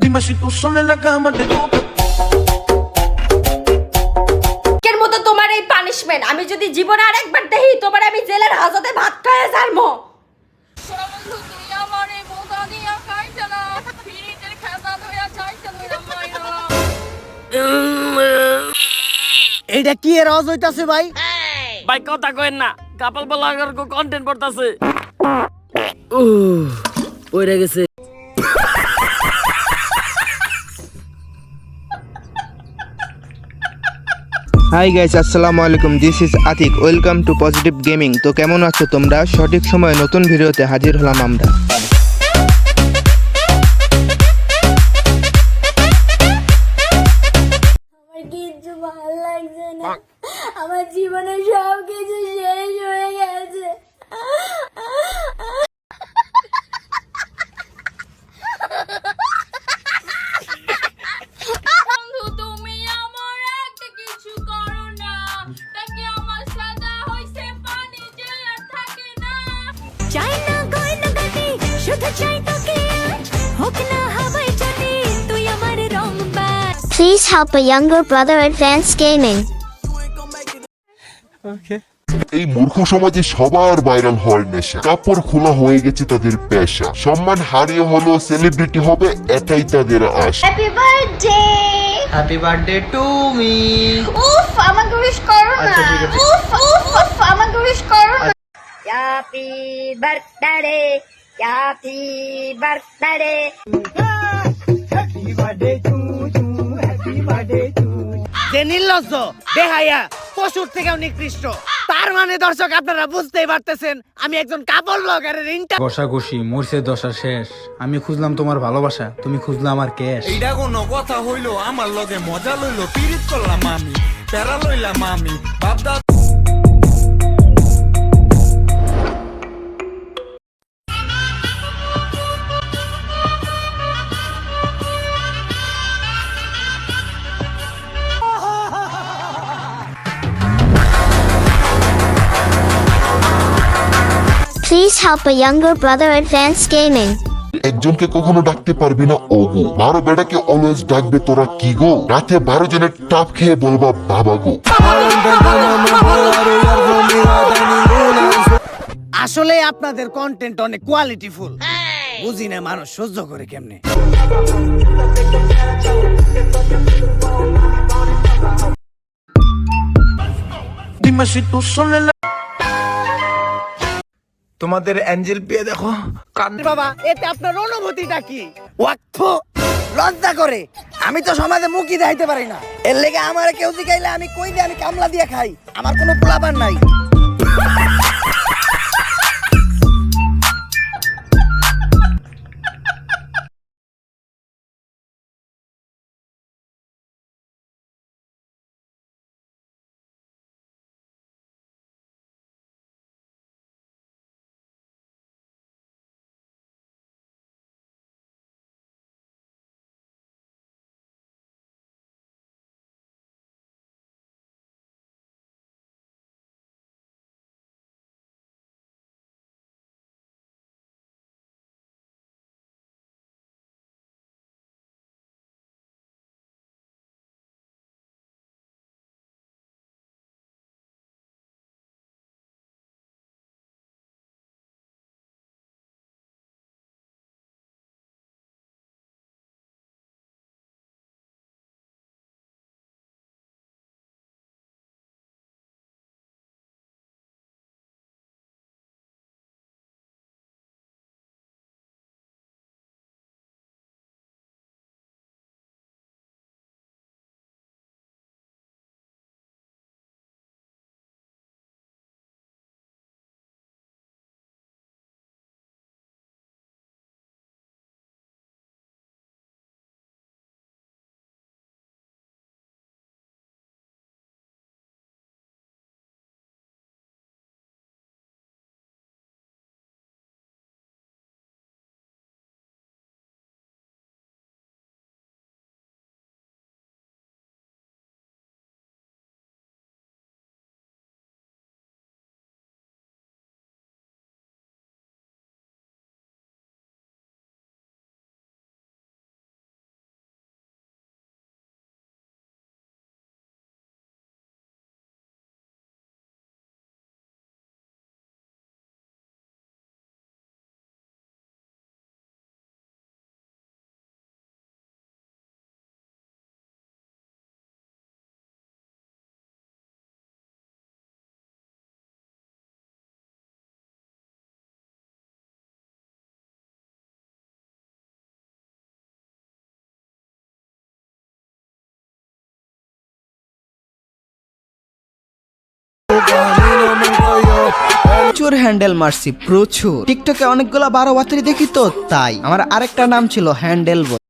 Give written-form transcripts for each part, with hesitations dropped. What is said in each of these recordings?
Dime si tú sola en la cama te toca. কের মতো তোমার এই পানিশমেন্ট আমি যদি জীবনে আরেকবার দেখি তোমার আমি জেলের হাজতে ভাত খাইয়ে ছাড়মু। এইটা কি এর আওয়াজ হইতাছে ভাই? ভাই কথা কইেন না, কাপাল ব্লগার কো কন্টেন্ট পড়তাছে। পড়ে গেছে। হাই গাইস, আসসালামু আলাইকুম। This is Atik. Welcome to positive gaming. তো কেমন আছো তোমরা? সঠিক সময়ে নতুন ভিডিওতে হাজির হলাম আমরা। আমার কিচ্ছু ভালো লাগছে না, আমার জীবনে সব কিছু শেষ হয়ে গেছে। বন্ধু তুমি আমার একটা কিছু করো না, তাকে আমার সাদা হইছে পানি যে আর থাকে না। চাই না গয়না গাটি, শুধু চাই তোকে হোক না হাওয়ায় চটি, তুই আমার রং বাজ। Please help a younger brother advance gaming. এই মূর্খ সমাজে সবার ভাইরাল হওয়ার নেশা, কাপড় খোলা হয়ে গেছে তাদের পেশা, সম্মান হারিয়ে হলো সেলিব্রিটি হবে এটাই তাদের আশা। Happy birthday, happy birthday to me. উফ আমাকে উইশ করো না, উফ উফ উফ আমাকে উইশ করো না। Happy birthday, happy birthday. যে নির্লজ্জ, বেহায়া, পশুর থেকেও নিকৃষ্ট। তার মানে দর্শক আপনারা বুঝতেই পারতেছেন আমি একজন কাপড় ব্লগারের ঘষাঘষি মরছে দশা শেষ। আমি খুঁজলাম তোমার ভালোবাসা, তুমি খুঁজলাম আমার ক্যাশ। এইটা কোনো কথা হইলো? আমার লগে মজা লইলো, পিরিত করলাম আমি, প্যারা লইলাম আমি, বাপদা। Please help a younger brother advance gaming. একজনকে কখনো ডাকতে পারবি না ওগো, 12 বেটাকে অলওয়েজ ডাকবে তোরা কি গো, রাতে 12 জনের টাপ খেয়ে বলবা বাবা গো। আসলে আপনাদের কন্টেন্ট অনেক কোয়ালিটিফুল, বুঝি না মানুষ সহ্য করে কেমনে। Dime si tú sola en la. তোমাদের অ্যাঞ্জেল পেয়ে দেখো বাবা, এতে আপনার অনুভূতিটা কি? ওয়াক্ফ লজ্জা করে, আমি তো সমাজে মুখই দেখাইতে পারি না। এর লেগে আমার কেউ জিগাইলে আমি কই দিয়ে আমি কামলা দিয়ে খাই, আমার কোনো পোলাপান নাই। প্রচুর হ্যান্ডেল মারছি, প্রচুর। টিকটকে অনেকগুলা 12 বাতারি দেখি তো, তাই আমার আরেকটা নাম ছিল হ্যান্ডেল বয়।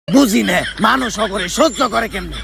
বুঝি না মানুষ করে সহ্য করে কেমনে।